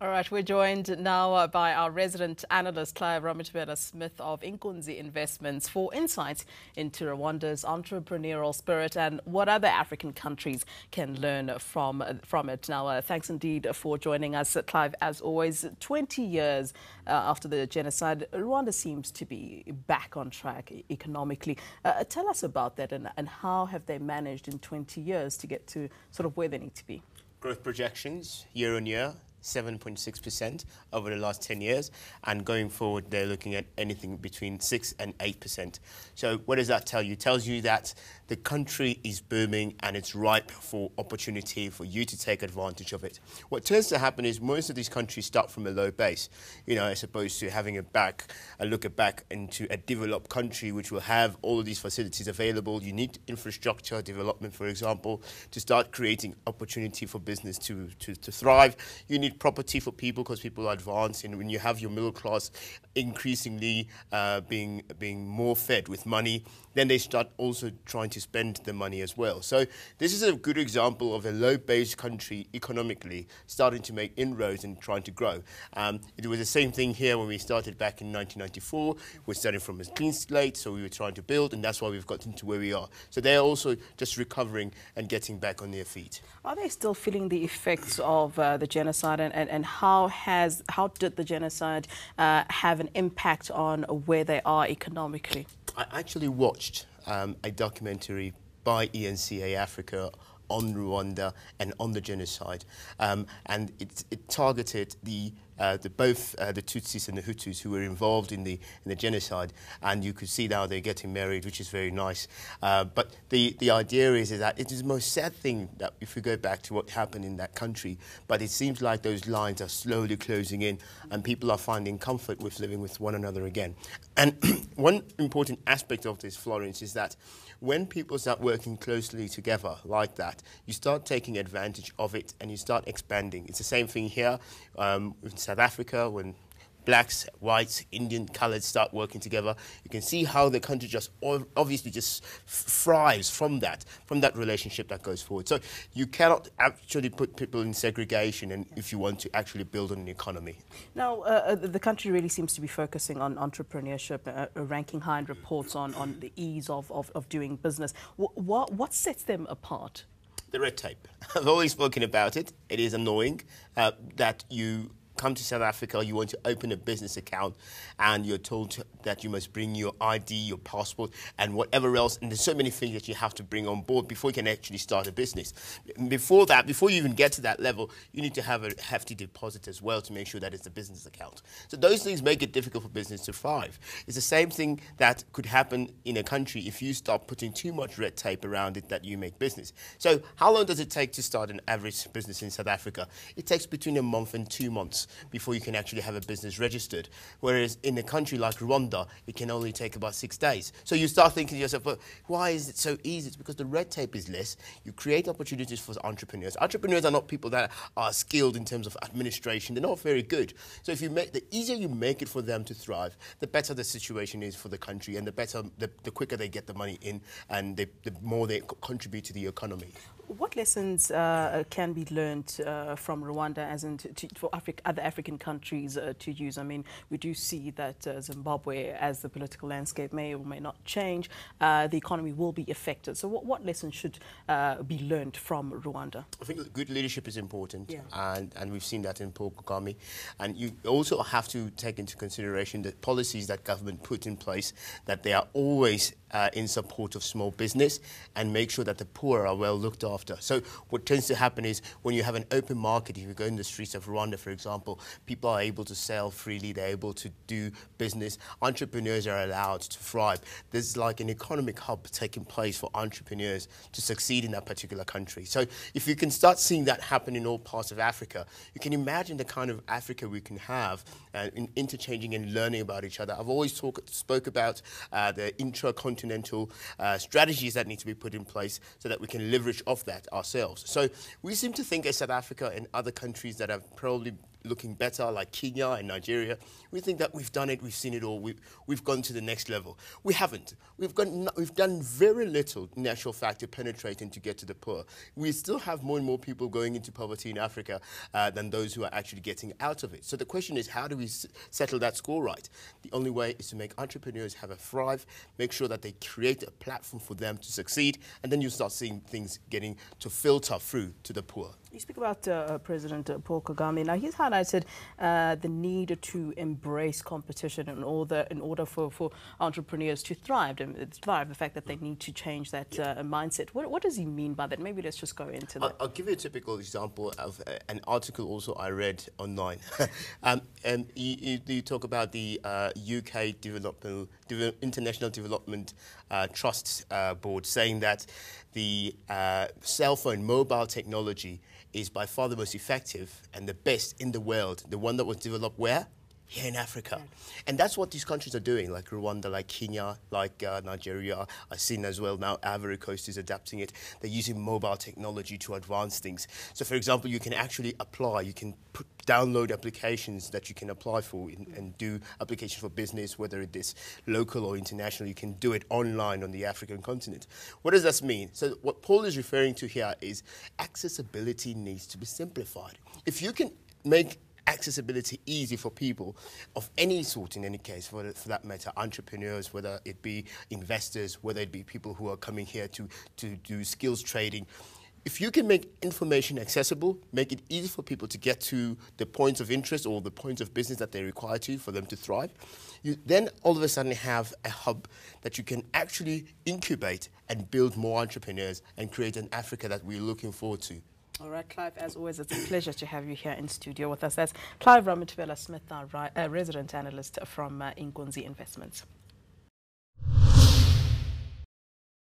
All right, we're joined now by our resident analyst, Clive Ramathibela-Smith of eNCA Investments, for insights into Rwanda's entrepreneurial spirit and what other African countries can learn from it. Now, thanks indeed for joining us, Clive. As always, 20 years after the genocide, Rwanda seems to be back on track economically. Tell us about that and how have they managed in 20 years to get to sort of where they need to be? Growth projections year on year, 7.6% over the last 10 years. And going forward, they're looking at anything between 6 and 8%. So what does that tell you? It tells you that the country is booming and it's ripe for opportunity for you to take advantage of it. What tends to happen is most of these countries start from a low base, as opposed to having a look back into a developed country which will have all of these facilities available. You need infrastructure development, for example, to start creating opportunity for business to thrive. You need property for people because people are advancing. When you have your middle class increasingly being more fed with money, then they start also trying to spend the money as well. So this is a good example of a low-based country economically starting to make inroads and trying to grow. It was the same thing here when we started back in 1994. We're starting from a clean slate, so we were trying to build, and that's why we've gotten to where we are. So they're also just recovering and getting back on their feet. Are they still feeling the effects of the genocide, and how did the genocide have an impact on where they are economically? I actually watched a documentary by eNCA Africa on Rwanda and on the genocide, and it targeted both the Tutsis and the Hutus who were involved in the genocide, and you could see now they're getting married, which is very nice. But the idea is that it is the most sad thing that if we go back to what happened in that country, but it seems like those lines are slowly closing in, and people are finding comfort with living with one another again. And one important aspect of this, Florence, is that when people start working closely together like that, you start taking advantage of it and you start expanding. It's the same thing here in South Africa when blacks, whites, Indian, colored start working together. You can see how the country just obviously just thrives from that relationship that goes forward. So you cannot actually put people in segregation and if you want to actually build an economy. Now, the country really seems to be focusing on entrepreneurship, ranking high in reports on the ease of doing business. What sets them apart? The red tape. I've always spoken about it. It is annoying that you come to South Africa, you want to open a business account, and you're told that you must bring your ID, your passport, and whatever else. And there's so many things that you have to bring on board before you can actually start a business. Before you even get to that level, you need to have a hefty deposit as well to make sure that it's a business account. So those things make it difficult for business to thrive. It's the same thing that could happen in a country if you start putting too much red tape around it that you make business. So how long does it take to start an average business in South Africa? It takes between a month and 2 months before you can actually have a business registered. Whereas in a country like Rwanda, it can only take about 6 days. So you start thinking to yourself, but why is it so easy? It's because the red tape is less. You create opportunities for entrepreneurs. Entrepreneurs are not people that are skilled in terms of administration. They're not very good. So if the easier you make it for them to thrive, the better the situation is for the country, and the quicker they get the money in, and the more they contribute to the economy. What lessons can be learned from Rwanda, as in for other African countries to use? I mean, we do see that Zimbabwe, as the political landscape may or may not change, the economy will be affected. So what lessons should be learned from Rwanda? I think good leadership is important, yeah. and we've seen that in Paul Kagame. And you also have to take into consideration the policies that government put in place, that they are always in support of small business and make sure that the poor are well looked after. So what tends to happen is when you have an open market, if you go in the streets of Rwanda, for example, people are able to sell freely, they're able to do business, entrepreneurs are allowed to thrive. There's like an economic hub taking place for entrepreneurs to succeed in that particular country. So if you can start seeing that happen in all parts of Africa, you can imagine the kind of Africa we can have in interchanging and learning about each other. I've always spoke about the intra-continental strategies that need to be put in place so that we can leverage off that ourselves. So we seem to think as South Africa and other countries that have probably looking better, like Kenya and Nigeria. We think that we've done it, we've seen it all, we've gone to the next level. We haven't. We've done very little, in actual fact, to penetrating to get to the poor. We still have more and more people going into poverty in Africa than those who are actually getting out of it. So the question is, how do we settle that score right? The only way is to make entrepreneurs have a thrive, make sure that they create a platform for them to succeed, and then you start seeing things getting to filter through to the poor. You speak about President Paul Kagame. Now, he's highlighted the need to embrace competition in order for entrepreneurs to thrive. The fact that they need to change that mindset. What does he mean by that? Maybe let's just go into that. I'll give you a typical example of an article also I read online. And you talk about the UK International Development Trust Board saying that the cell phone mobile technology is by far the most effective and the best in the world. The one that was developed where? Here in Africa. And that's what these countries are doing, like Rwanda, like Kenya, like Nigeria. I've seen as well now Ivory Coast is adapting it. They're using mobile technology to advance things. So, for example, you can actually apply, you can download applications that you can apply for and do applications for business, whether it is local or international. You can do it online on the African continent. What does that mean? So what Paul is referring to here is accessibility needs to be simplified. If you can make accessibility easy for people of any sort, in any case, for that matter, entrepreneurs, whether it be investors, whether it be people who are coming here to do skills trading. If you can make information accessible, make it easy for people to get to the points of interest or the points of business that they require for them to thrive, you then all of a sudden have a hub that you can actually incubate and build more entrepreneurs and create an Africa that we're looking forward to. All right, Clive, as always, it's a pleasure to have you here in studio with us. That's Clive Ramathibela-Smith, our resident analyst from eNCA Investments.